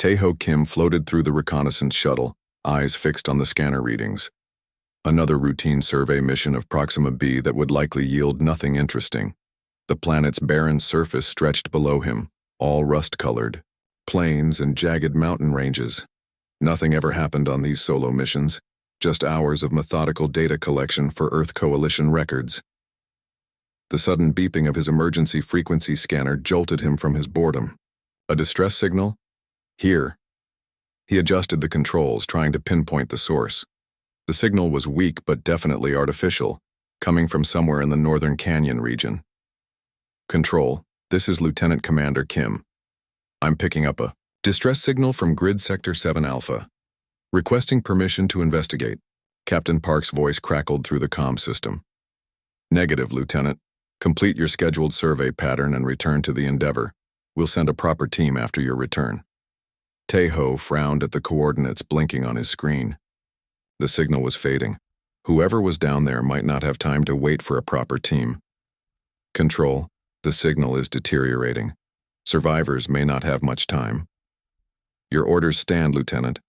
Taeho Kim floated through the reconnaissance shuttle, eyes fixed on the scanner readings. Another routine survey mission of Proxima b that would likely yield nothing interesting. The planet's barren surface stretched below him, all rust-colored. Plains and jagged mountain ranges. Nothing ever happened on these solo missions, just hours of methodical data collection for Earth Coalition records. The sudden beeping of his emergency frequency scanner jolted him from his boredom. A distress signal? Here. He adjusted the controls, trying to pinpoint the source. The signal was weak but definitely artificial, coming from somewhere in the Northern Canyon region. Control, this is Lieutenant Commander Kim. I'm picking up a distress signal from Grid Sector 7 Alpha. Requesting permission to investigate. Captain Park's voice crackled through the comm system. Negative, Lieutenant. Complete your scheduled survey pattern and return to the Endeavor. We'll send a proper team after your return. Taeho frowned at the coordinates blinking on his screen. The signal was fading. Whoever was down there might not have time to wait for a proper team. Control, the signal is deteriorating. Survivors may not have much time. Your orders stand, Lieutenant.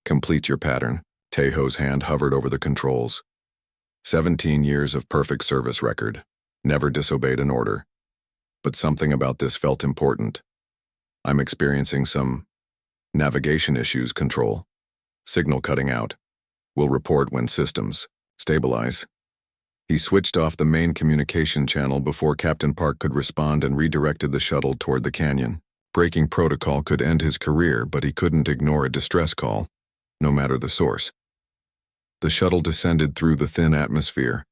Complete your pattern. Taeho's hand hovered over the controls. 17 years of perfect service record. Never disobeyed an order. But something about this felt important. I'm experiencing some navigation issues, Control. Signal cutting out. We'll report when systems stabilize. He switched off the main communication channel before Captain Park could respond and redirected the shuttle toward the canyon. Breaking protocol could end his career, but he couldn't ignore a distress call, no matter the source. The shuttle descended through the thin atmosphere,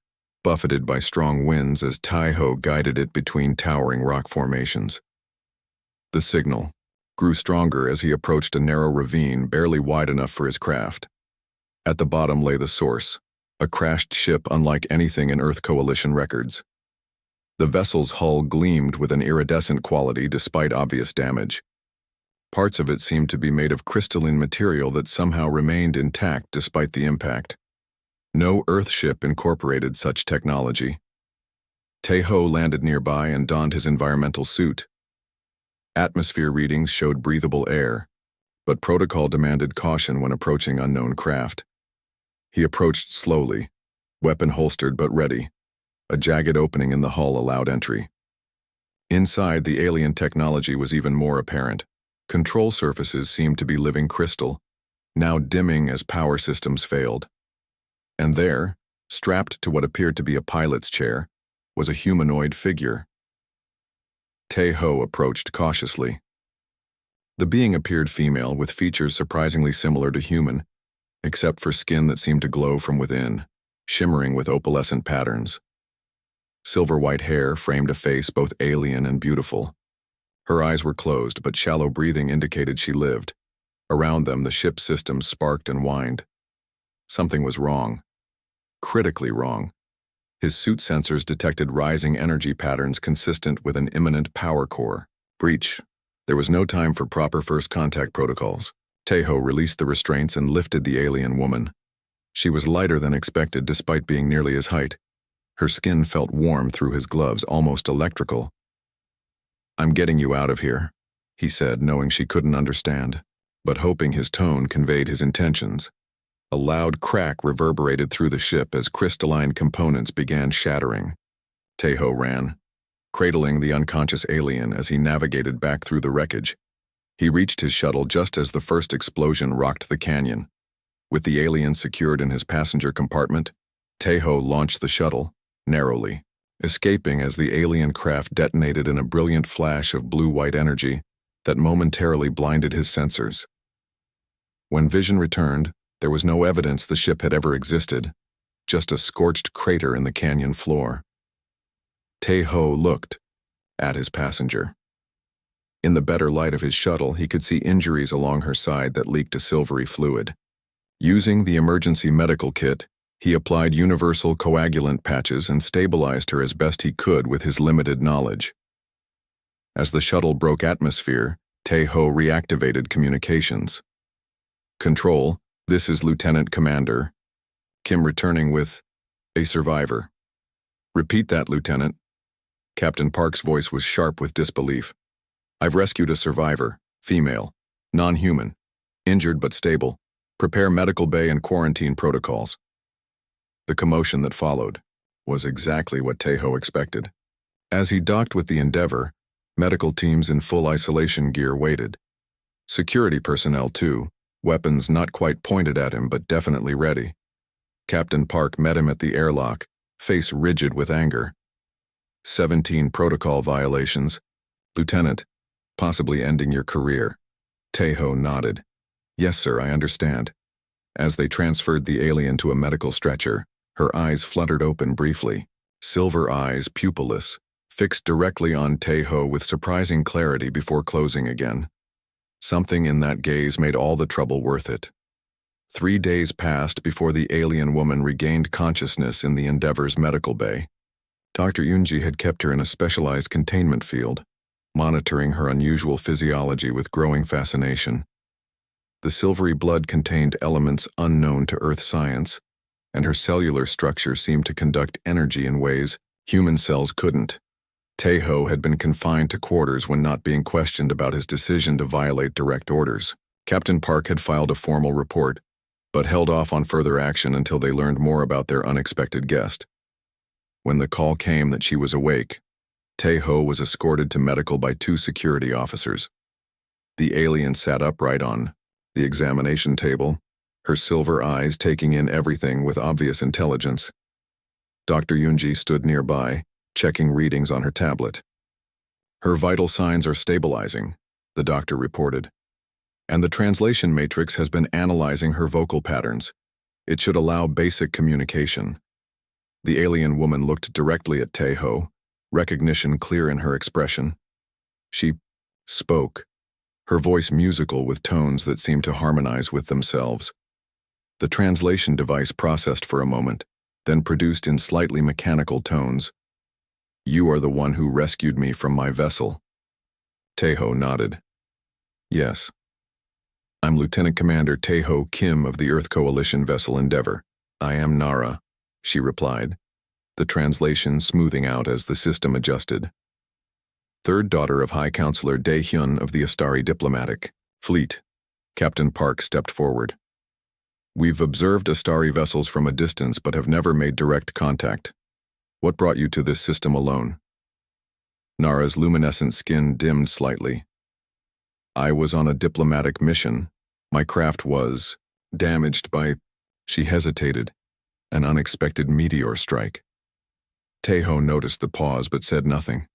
buffeted by strong winds as Taeho guided it between towering rock formations. The signal grew stronger as he approached a narrow ravine barely wide enough for his craft. At the bottom lay the source, a crashed ship unlike anything in Earth Coalition records. The vessel's hull gleamed with an iridescent quality despite obvious damage. Parts of it seemed to be made of crystalline material that somehow remained intact despite the impact. No Earth ship incorporated such technology. Taeho landed nearby and donned his environmental suit. Atmosphere readings showed breathable air, but protocol demanded caution when approaching unknown craft. He approached slowly, weapon holstered but ready. A jagged opening in the hull allowed entry. Inside, the alien technology was even more apparent. Control surfaces seemed to be living crystal, now dimming as power systems failed. And there, strapped to what appeared to be a pilot's chair, was a humanoid figure. Taeho approached cautiously. The being appeared female with features surprisingly similar to human, except for skin that seemed to glow from within, shimmering with opalescent patterns. Silver-white hair framed a face both alien and beautiful. Her eyes were closed, but shallow breathing indicated she lived. Around them, the ship's systems sparked and whined. Something was wrong. Critically wrong. His suit sensors detected rising energy patterns consistent with an imminent power core breach. There was no time for proper first contact protocols. Taeho released the restraints and lifted the alien woman. She was lighter than expected despite being nearly his height. Her skin felt warm through his gloves, almost electrical. "I'm getting you out of here," he said, knowing she couldn't understand, but hoping his tone conveyed his intentions. A loud crack reverberated through the ship as crystalline components began shattering. Taeho ran, cradling the unconscious alien as he navigated back through the wreckage. He reached his shuttle just as the first explosion rocked the canyon. With the alien secured in his passenger compartment, Taeho launched the shuttle, narrowly, escaping as the alien craft detonated in a brilliant flash of blue-white energy that momentarily blinded his sensors. When vision returned, there was no evidence the ship had ever existed, just a scorched crater in the canyon floor. Taeho looked at his passenger. In the better light of his shuttle, he could see injuries along her side that leaked a silvery fluid. Using the emergency medical kit, he applied universal coagulant patches and stabilized her as best he could with his limited knowledge. As the shuttle broke atmosphere, Taeho reactivated communications. "Control, this is Lieutenant Commander Kim returning with a survivor." "Repeat that, Lieutenant." Captain Park's voice was sharp with disbelief. "I've rescued a survivor, female. Non-human. Injured but stable. Prepare medical bay and quarantine protocols. The commotion that followed was exactly what Tejo expected. As he docked with the Endeavour, medical teams in full isolation gear waited. Security personnel too, weapons not quite pointed at him but definitely ready. Captain Park met him at the airlock, face rigid with anger. 17 protocol violations. Lieutenant, possibly ending your career. Tejo nodded. Yes, sir, I understand. As they transferred the alien to a medical stretcher, her eyes fluttered open briefly. Silver eyes, pupilless, fixed directly on Tejo with surprising clarity before closing again. Something in that gaze made all the trouble worth it. 3 days passed before the alien woman regained consciousness in the Endeavour's medical bay. Dr. Yunji had kept her in a specialized containment field, monitoring her unusual physiology with growing fascination. The silvery blood contained elements unknown to Earth science, and her cellular structure seemed to conduct energy in ways human cells couldn't. Tejo had been confined to quarters when not being questioned about his decision to violate direct orders. Captain Park had filed a formal report, but held off on further action until they learned more about their unexpected guest. When the call came that she was awake, Tejo was escorted to medical by 2 security officers. The alien sat upright on the examination table, her silver eyes taking in everything with obvious intelligence. Dr. Yunji stood nearby, checking readings on her tablet. Her vital signs are stabilizing, the doctor reported, and the translation matrix has been analyzing her vocal patterns. It should allow basic communication. The alien woman looked directly at Tejo, recognition clear in her expression. She spoke, her voice musical with tones that seemed to harmonize with themselves. The translation device processed for a moment, then produced in slightly mechanical tones. You are the one who rescued me from my vessel. Tejo nodded. Yes. I'm Lieutenant Commander Tejo Kim of the Earth Coalition vessel Endeavour. I am Nara, she replied, the translation smoothing out as the system adjusted. Third daughter of High Counselor Dae-hyun of the Astari Diplomatic Fleet. Captain Park stepped forward. We've observed Astari vessels from a distance but have never made direct contact. What brought you to this system alone? Nara's luminescent skin dimmed slightly. I was on a diplomatic mission. My craft was damaged by, she hesitated, an unexpected meteor strike. Tejo noticed the pause but said nothing.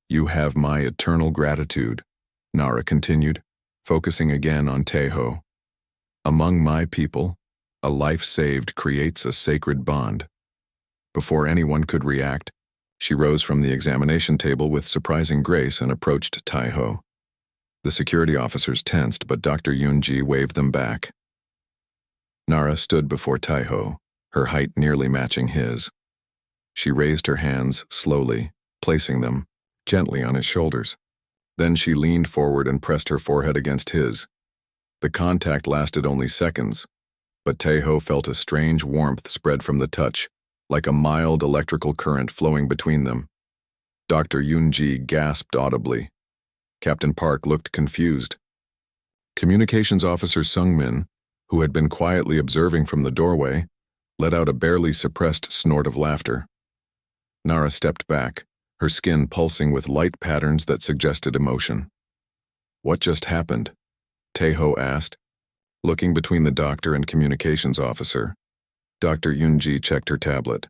You have my eternal gratitude, Nara continued, focusing again on Tejo. Among my people, a life saved creates a sacred bond. Before anyone could react, she rose from the examination table with surprising grace and approached Tejo. The security officers tensed, but Dr. Yunji waved them back. Nara stood before Tejo, her height nearly matching his. She raised her hands slowly, placing them gently on his shoulders. Then she leaned forward and pressed her forehead against his. The contact lasted only seconds, but Tejo felt a strange warmth spread from the touch, like a mild electrical current flowing between them. Dr. Yunji gasped audibly. Captain Park looked confused. Communications Officer Sungmin, who had been quietly observing from the doorway, let out a barely suppressed snort of laughter. Nara stepped back, her skin pulsing with light patterns that suggested emotion. What just happened? Tejo asked, looking between the doctor and communications officer. Dr. Yunji checked her tablet.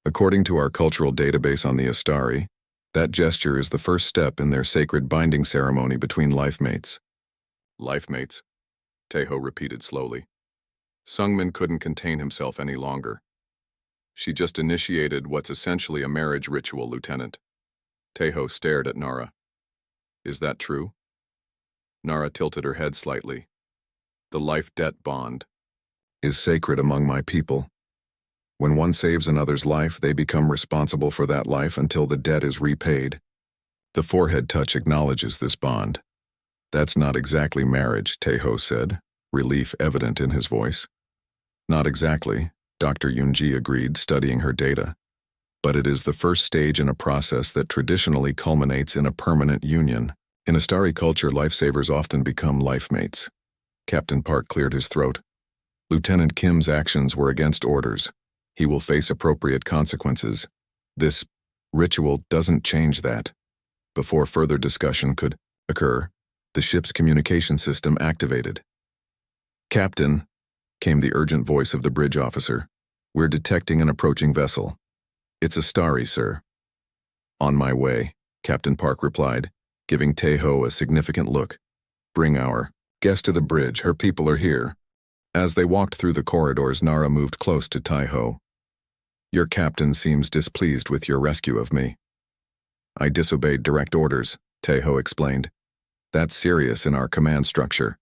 According to our cultural database on the Astari, that gesture is the first step in their sacred binding ceremony between life mates. Life mates, Tejo repeated slowly. Sungmin couldn't contain himself any longer. She just initiated what's essentially a marriage ritual, Lieutenant. Tejo stared at Nara. Is that true? Nara tilted her head slightly. The life debt bond is sacred among my people. When one saves another's life, they become responsible for that life until the debt is repaid. The forehead touch acknowledges this bond. That's not exactly marriage, Tejo said, relief evident in his voice. Not exactly, Dr. Yunji agreed, studying her data. But it is the first stage in a process that traditionally culminates in a permanent union. In a starry culture, lifesavers often become life mates. Captain Park cleared his throat. Lieutenant Kim's actions were against orders. He will face appropriate consequences. This ritual doesn't change that. Before further discussion could occur, the ship's communication system activated. "Captain," came the urgent voice of the bridge officer. "We're detecting an approaching vessel." "It's a Starry, sir." "On my way," Captain Park replied, giving Taeho a significant look. "Bring our guest to the bridge. Her people are here." As they walked through the corridors, Nara moved close to Taeho. "Your captain seems displeased with your rescue of me." "I disobeyed direct orders," Taeho explained. "That's serious in our command structure."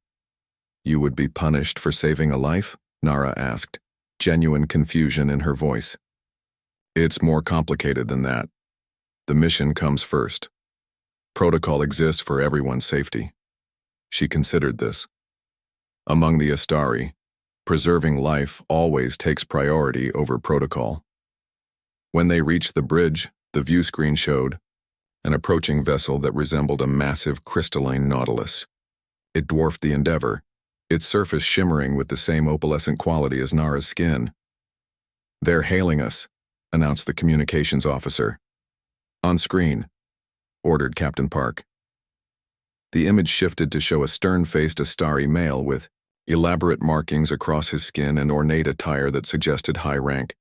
"You would be punished for saving a life?" Nara asked, genuine confusion in her voice. "It's more complicated than that. The mission comes first. Protocol exists for everyone's safety." She considered this. Among the Astari, preserving life always takes priority over protocol. When they reached the bridge, the view screen showed an approaching vessel that resembled a massive crystalline nautilus. It dwarfed the Endeavor, its surface shimmering with the same opalescent quality as Nara's skin. "They're hailing us," announced the communications officer. "On screen," ordered Captain Park. The image shifted to show a stern-faced Astari male with elaborate markings across his skin and ornate attire that suggested high rank.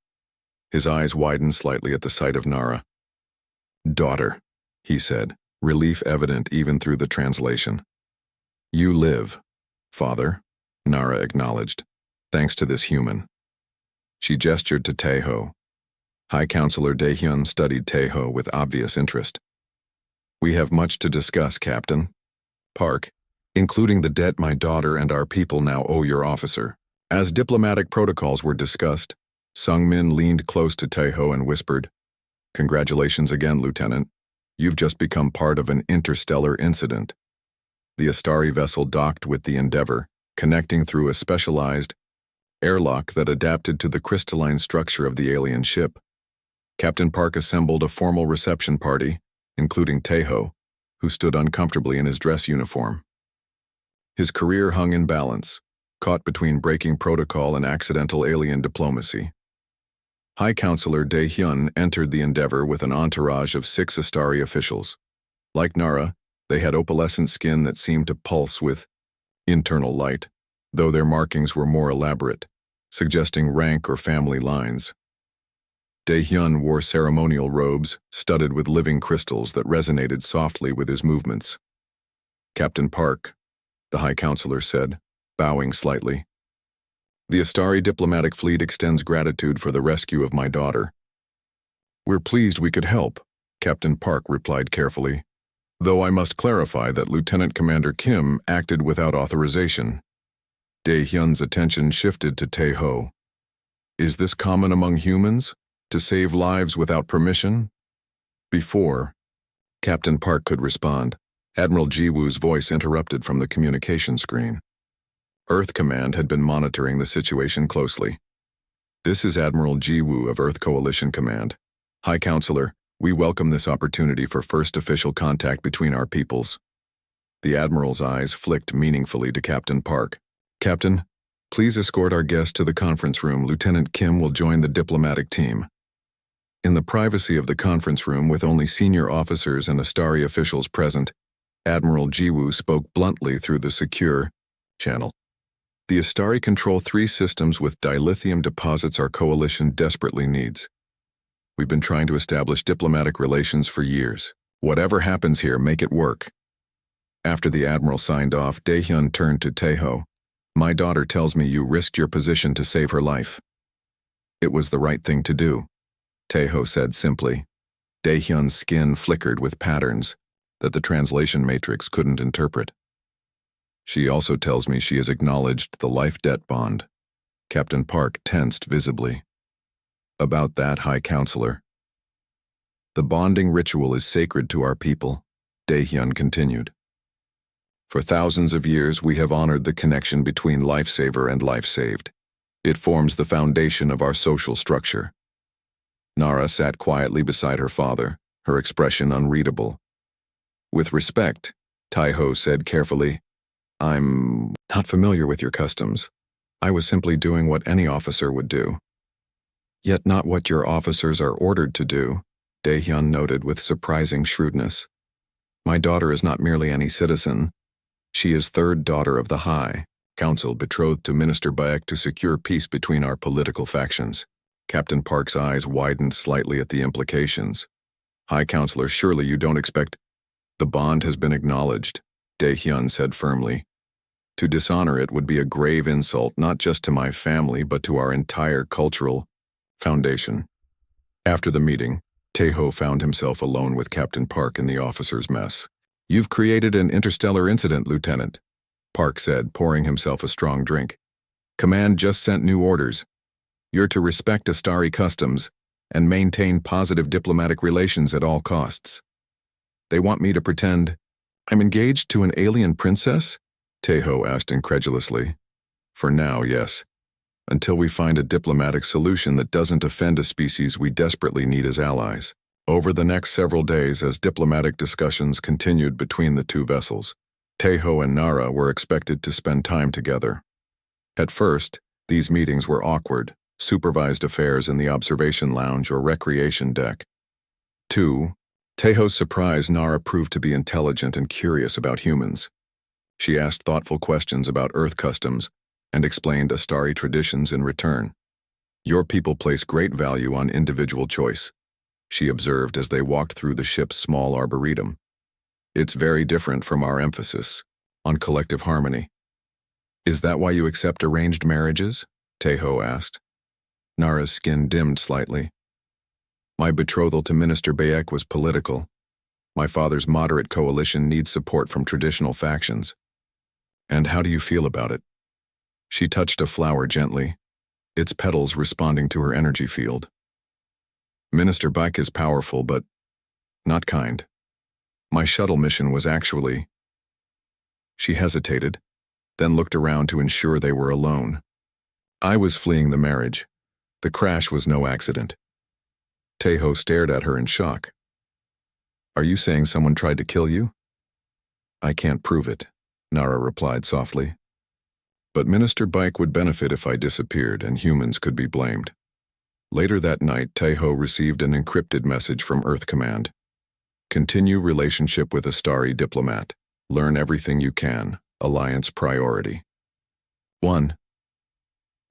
His eyes widened slightly at the sight of Nara. "Daughter," he said, relief evident even through the translation. "You live, father," Nara acknowledged, "thanks to this human." She gestured to Taeho. High Counselor Daehyun studied Taeho with obvious interest. "We have much to discuss, Captain Park, including the debt my daughter and our people now owe your officer." As diplomatic protocols were discussed, Sungmin leaned close to Taeho and whispered, "Congratulations again, Lieutenant. You've just become part of an interstellar incident." The Astari vessel docked with the Endeavor, connecting through a specialized airlock that adapted to the crystalline structure of the alien ship. Captain Park assembled a formal reception party, including Taeho, who stood uncomfortably in his dress uniform. His career hung in balance, caught between breaking protocol and accidental alien diplomacy. High Counselor Daehyun entered the Endeavor with an entourage of 6 Astari officials. Like Nara, they had opalescent skin that seemed to pulse with internal light, though their markings were more elaborate, suggesting rank or family lines. Daehyun wore ceremonial robes studded with living crystals that resonated softly with his movements. "Captain Park," the High Counselor said, bowing slightly. "The Astari diplomatic fleet extends gratitude for the rescue of my daughter." "We're pleased we could help," Captain Park replied carefully, "though I must clarify that Lieutenant Commander Kim acted without authorization." Daehyun's attention shifted to Taeho. "Is this common among humans, to save lives without permission?" Before Captain Park could respond, Admiral Jiwoo's voice interrupted from the communication screen. Earth Command had been monitoring the situation closely. "This is Admiral Jiwoo of Earth Coalition Command. High Counselor, we welcome this opportunity for first official contact between our peoples." The Admiral's eyes flicked meaningfully to Captain Park. "Captain, please escort our guest to the conference room. Lieutenant Kim will join the diplomatic team." In the privacy of the conference room, with only senior officers and Astari officials present, Admiral Jiwoo spoke bluntly through the secure channel. "The Astari control 3 systems with dilithium deposits our coalition desperately needs. We've been trying to establish diplomatic relations for years. Whatever happens here, make it work." After the Admiral signed off, Daehyun turned to Taeho. "My daughter tells me you risked your position to save her life." "It was the right thing to do," Taeho said simply. Daehyun's skin flickered with patterns that the translation matrix couldn't interpret. "She also tells me she has acknowledged the life debt bond." Captain Park tensed visibly. "About that, High Counselor?" "The bonding ritual is sacred to our people," Daehyun continued. "For thousands of years we have honored the connection between lifesaver and life saved. It forms the foundation of our social structure." Nara sat quietly beside her father, her expression unreadable. "With respect," Taiho said carefully. I'm not familiar with your customs. I was simply doing what any officer would do. Yet not what your officers are ordered to do, Daehyun noted with surprising shrewdness. My daughter is not merely any citizen. She is third daughter of the High Council betrothed to Minister Baek to secure peace between our political factions. Captain Park's eyes widened slightly at the implications. High Counselor, surely you don't expect— The bond has been acknowledged, Daehyun said firmly. To dishonor it would be a grave insult not just to my family but to our entire cultural foundation. After the meeting, Taeho found himself alone with Captain Park in the officers' mess. You've created an interstellar incident, Lieutenant, Park said, pouring himself a strong drink. Command just sent new orders. You're to respect Astari customs and maintain positive diplomatic relations at all costs. They want me to pretend I'm engaged to an alien princess? Taeho asked incredulously. For now, yes. Until we find a diplomatic solution that doesn't offend a species we desperately need as allies. Over the next several days, as diplomatic discussions continued between the two vessels, Taeho and Nara were expected to spend time together. At first, these meetings were awkward, supervised affairs in the observation lounge or recreation deck. 2. Taeho's surprise, Nara proved to be intelligent and curious about humans. She asked thoughtful questions about Earth customs and explained Astari traditions in return. Your people place great value on individual choice, she observed as they walked through the ship's small arboretum. It's very different from our emphasis on collective harmony. Is that why you accept arranged marriages? Taeho asked. Nara's skin dimmed slightly. My betrothal to Minister Baek was political. My father's moderate coalition needs support from traditional factions. And how do you feel about it? She touched a flower gently, its petals responding to her energy field. Minister Baek is powerful, but not kind. My shuttle mission was actually— She hesitated, then looked around to ensure they were alone. I was fleeing the marriage. The crash was no accident. Taeho stared at her in shock. Are you saying someone tried to kill you? I can't prove it, Nara replied softly. But Minister Baek would benefit if I disappeared and humans could be blamed. Later that night, Taeho received an encrypted message from Earth Command. Continue relationship with Astari diplomat. Learn everything you can. Alliance priority. 1.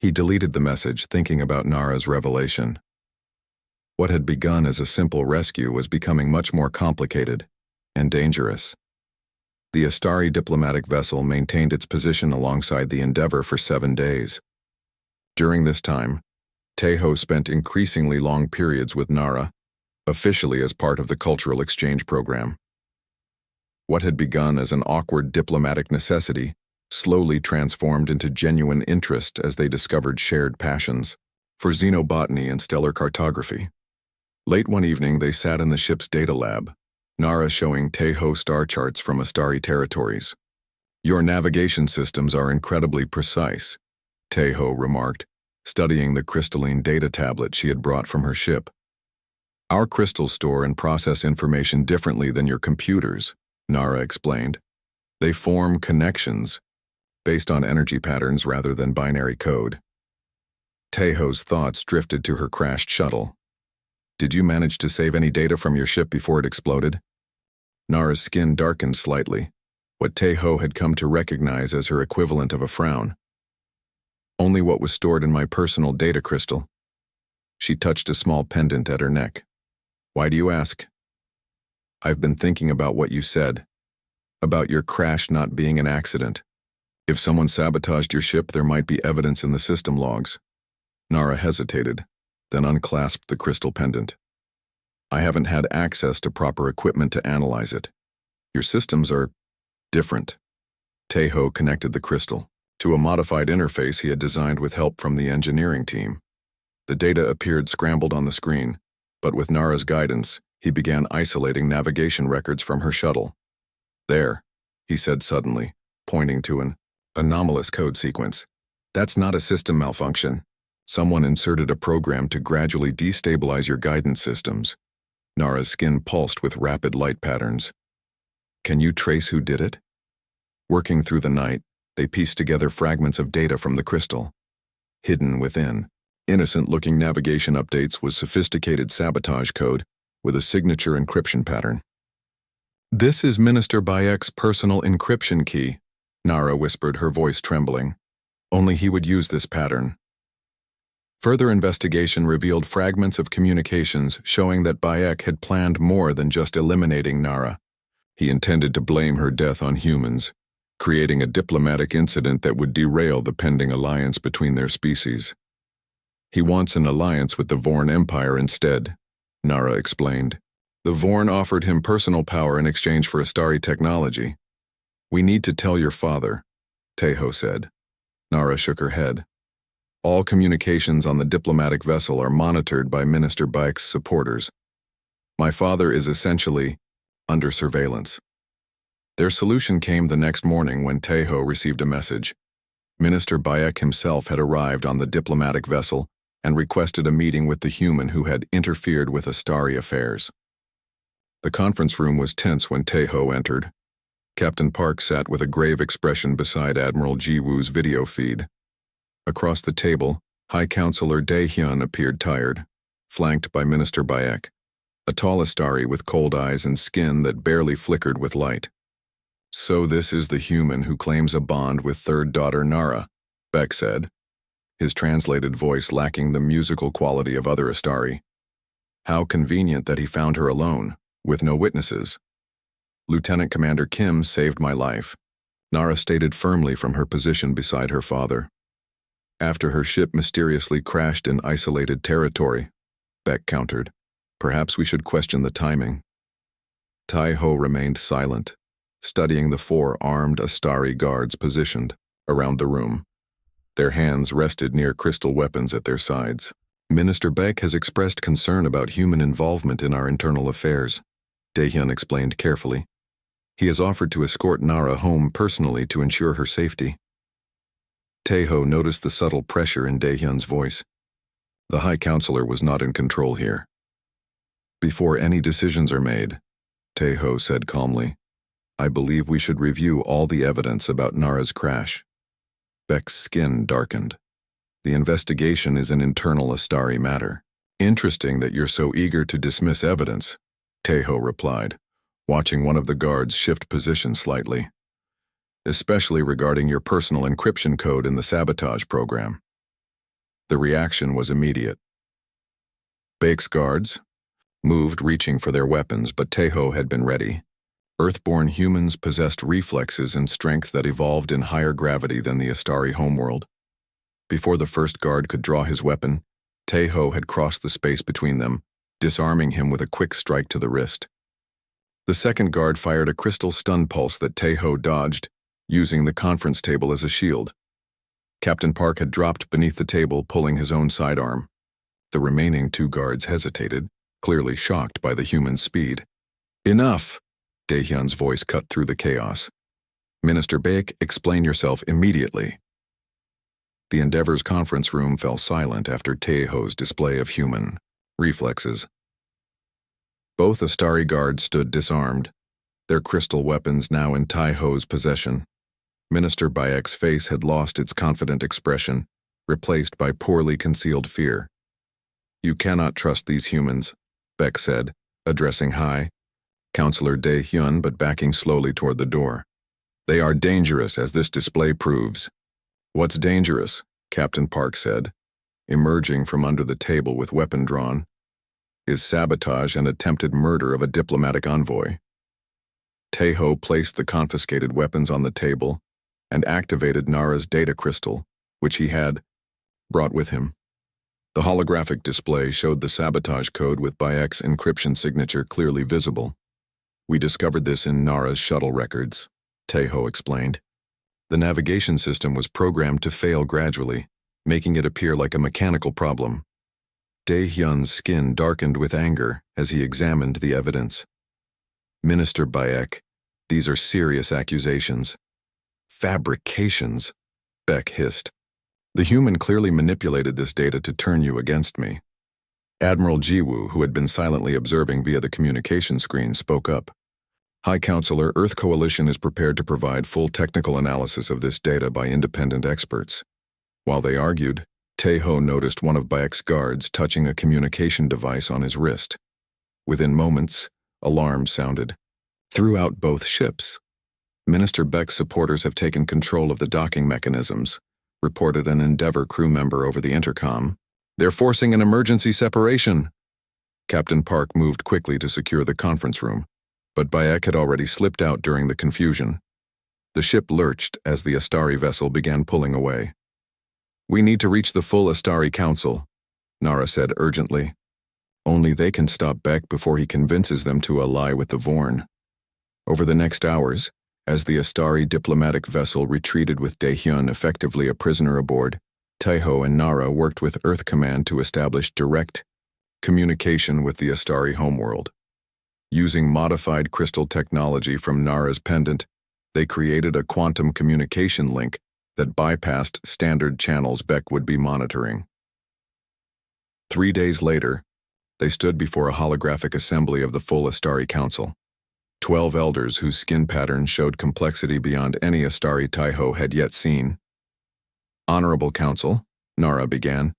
He deleted the message, thinking about Nara's revelation. What had begun as a simple rescue was becoming much more complicated and dangerous. The Astari diplomatic vessel maintained its position alongside the Endeavor for 7 days. During this time, Taeho spent increasingly long periods with Nara, officially as part of the cultural exchange program. What had begun as an awkward diplomatic necessity slowly transformed into genuine interest as they discovered shared passions for xenobotany and stellar cartography. Late one evening, they sat in the ship's data lab, Nara showing Taeho star charts from Astari territories. Your navigation systems are incredibly precise, Taeho remarked, studying the crystalline data tablet she had brought from her ship. Our crystals store and process information differently than your computers, Nara explained. They form connections based on energy patterns rather than binary code. Taeho's thoughts drifted to her crashed shuttle. Did you manage to save any data from your ship before it exploded? Nara's skin darkened slightly, what Taeho had come to recognize as her equivalent of a frown. Only what was stored in my personal data crystal. She touched a small pendant at her neck. Why do you ask? I've been thinking about what you said, about your crash not being an accident. If someone sabotaged your ship, there might be evidence in the system logs. Nara hesitated, then unclasped the crystal pendant. I haven't had access to proper equipment to analyze it. Your systems are different. Taeho connected the crystal to a modified interface he had designed with help from the engineering team. The data appeared scrambled on the screen, but with Nara's guidance, he began isolating navigation records from her shuttle. There, he said suddenly, pointing to an anomalous code sequence. That's not a system malfunction. Someone inserted a program to gradually destabilize your guidance systems. Nara's skin pulsed with rapid light patterns. Can you trace who did it? Working through the night, they pieced together fragments of data from the crystal. Hidden within, innocent-looking navigation updates was sophisticated sabotage code with a signature encryption pattern. "This is Minister Bayek's personal encryption key," Nara whispered, her voice trembling. Only he would use this pattern. Further investigation revealed fragments of communications showing that Bayek had planned more than just eliminating Nara. He intended to blame her death on humans, creating a diplomatic incident that would derail the pending alliance between their species. "He wants an alliance with the Vorn Empire instead," Nara explained. "The Vorn offered him personal power in exchange for Astari technology." "We need to tell your father," Tejo said. Nara shook her head. "All communications on the diplomatic vessel are monitored by Minister Bayek's supporters. My father is essentially under surveillance." Their solution came the next morning when Tejo received a message. Minister Bayek himself had arrived on the diplomatic vessel and requested a meeting with the human who had interfered with Astari affairs. The conference room was tense when Tejo entered. Captain Park sat with a grave expression beside Admiral Jiwoo's video feed. Across the table, High Counselor Dae-hyun appeared tired, flanked by Minister Bayek, a tall Astari with cold eyes and skin that barely flickered with light. "So this is the human who claims a bond with third daughter Nara," Beck said, his translated voice lacking the musical quality of other Astari. "How convenient that he found her alone, with no witnesses. Lieutenant Commander Kim saved my life," Nara stated firmly from her position beside her father. "After her ship mysteriously crashed in isolated territory," Beck countered. "Perhaps we should question the timing." Tai-ho remained silent, studying the 4 armed Astari guards positioned around the room. Their hands rested near crystal weapons at their sides. "Minister Beck has expressed concern about human involvement in our internal affairs," Dae-hyun explained carefully. "He has offered to escort Nara home personally to ensure her safety." Tejo noticed the subtle pressure in Dae-hyun's voice. The High Counselor was not in control here. "Before any decisions are made," Tejo said calmly, "I believe we should review all the evidence about Nara's crash." Beck's skin darkened. "The investigation is an internal Astari matter." "Interesting that you're so eager to dismiss evidence," Tejo replied, watching one of the guards shift position slightly. "Especially regarding your personal encryption code in the sabotage program." The reaction was immediate. Beck's guards moved, reaching for their weapons, but Tejo had been ready. Earthborn humans possessed reflexes and strength that evolved in higher gravity than the Astari homeworld. Before the first guard could draw his weapon, Tejo had crossed the space between them, disarming him with a quick strike to the wrist. The second guard fired a crystal stun pulse that Tejo dodged, using the conference table as a shield. Captain Park had dropped beneath the table, pulling his own sidearm. The remaining 2 guards hesitated, clearly shocked by the human's speed. "Enough!" Dae-hyun's voice cut through the chaos. "Minister Baek, explain yourself immediately." The Endeavor's conference room fell silent after Tejo's display of human reflexes. Both Astari guards stood disarmed, their crystal weapons now in Tai-ho's possession. Minister Bayek's face had lost its confident expression, replaced by poorly concealed fear. "You cannot trust these humans," Beck said, addressing High Counselor Dae-hyun but backing slowly toward the door. "They are dangerous, as this display proves." "What's dangerous?" Captain Park said, emerging from under the table with weapon drawn. "Is sabotage and attempted murder of a diplomatic envoy." Tejo placed the confiscated weapons on the table and activated Nara's data crystal, which he had brought with him. The holographic display showed the sabotage code with Bayek's encryption signature clearly visible. "We discovered this in Nara's shuttle records," Tejo explained. "The navigation system was programmed to fail gradually, making it appear like a mechanical problem." Dae-hyun's skin darkened with anger as he examined the evidence. "Minister Bayek, these are serious accusations." "Fabrications," Beck hissed. "The human clearly manipulated this data to turn you against me." Admiral Jiwoo, who had been silently observing via the communication screen, spoke up. High Counselor, Earth Coalition is prepared to provide full technical analysis of this data by independent experts. While they argued, Tae-ho noticed one of Bayek's guards touching a communication device on his wrist. Within moments, alarms sounded. Throughout both ships, Minister Beck's supporters have taken control of the docking mechanisms, reported an Endeavour crew member over the intercom. They're forcing an emergency separation. Captain Park moved quickly to secure the conference room, but Bayek had already slipped out during the confusion. The ship lurched as the Astari vessel began pulling away. "We need to reach the full Astari Council," Nara said urgently. "Only they can stop Beck before he convinces them to ally with the Vorn." Over the next hours, as the Astari diplomatic vessel retreated with Daehyun effectively a prisoner aboard, Tae-ho and Nara worked with Earth Command to establish direct communication with the Astari homeworld. Using modified crystal technology from Nara's pendant, they created a quantum communication link that bypassed standard channels Beck would be monitoring. 3 days later, they stood before a holographic assembly of the full Astari Council. 12 elders whose skin patterns showed complexity beyond any Astari Tae-ho had yet seen. "Honorable Council," Nara began,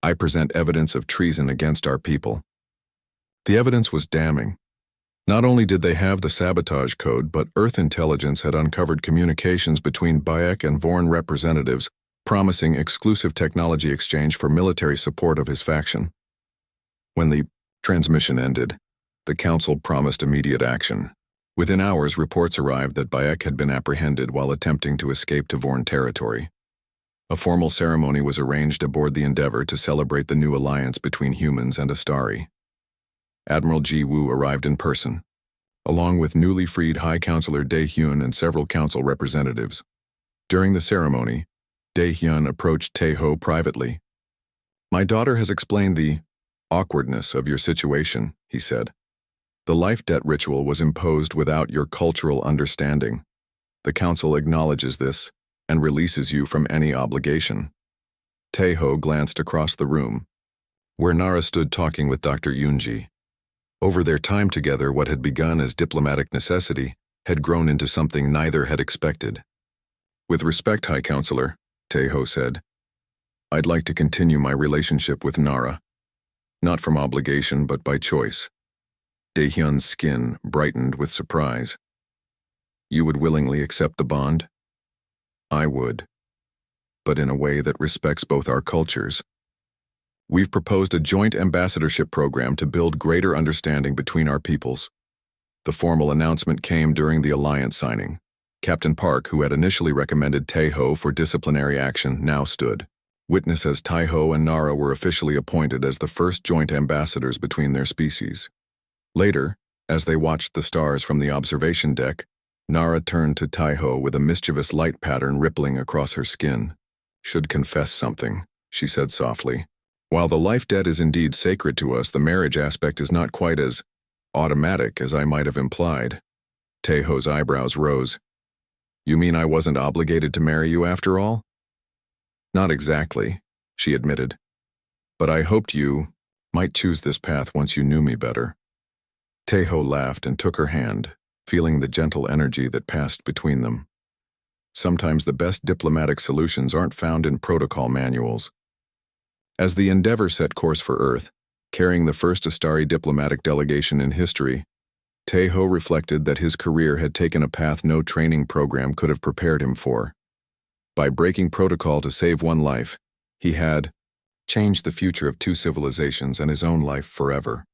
"I present evidence of treason against our people." The evidence was damning. Not only did they have the sabotage code, but Earth intelligence had uncovered communications between Bayek and Vorn representatives, promising exclusive technology exchange for military support of his faction. When the transmission ended, the Council promised immediate action. Within hours, reports arrived that Bayek had been apprehended while attempting to escape to Vorn territory. A formal ceremony was arranged aboard the Endeavour to celebrate the new alliance between humans and Astari. Admiral Ji-woo arrived in person, along with newly freed High Counselor Dae-hyun and several council representatives. During the ceremony, Dae-hyun approached Tae-ho privately. "My daughter has explained the awkwardness of your situation," he said. "The life debt ritual was imposed without your cultural understanding. The council acknowledges this and releases you from any obligation." Tae-ho glanced across the room, where Nara stood talking with Dr. Yoonji. Over their time together, what had begun as diplomatic necessity had grown into something neither had expected. "With respect, High Counselor," Tae-ho said, "I'd like to continue my relationship with Nara, not from obligation but by choice." Dae-hyun's skin brightened with surprise. "You would willingly accept the bond?" "I would, but in a way that respects both our cultures. We've proposed a joint ambassadorship program to build greater understanding between our peoples." The formal announcement came during the alliance signing. Captain Park, who had initially recommended Tae-ho for disciplinary action, now stood witness as Tae-ho and Nara were officially appointed as the first joint ambassadors between their species. Later, as they watched the stars from the observation deck, Nara turned to Tae-ho with a mischievous light pattern rippling across her skin. "Should confess something," she said softly. "While the life debt is indeed sacred to us, the marriage aspect is not quite as automatic as I might have implied." Tae-ho's eyebrows rose. "You mean I wasn't obligated to marry you after all?" "Not exactly," she admitted. "But I hoped you might choose this path once you knew me better." Tae-ho laughed and took her hand, feeling the gentle energy that passed between them. Sometimes the best diplomatic solutions aren't found in protocol manuals. As the Endeavour set course for Earth, carrying the first Astari diplomatic delegation in history, Tae-ho reflected that his career had taken a path no training program could have prepared him for. By breaking protocol to save one life, he had changed the future of two civilizations and his own life forever.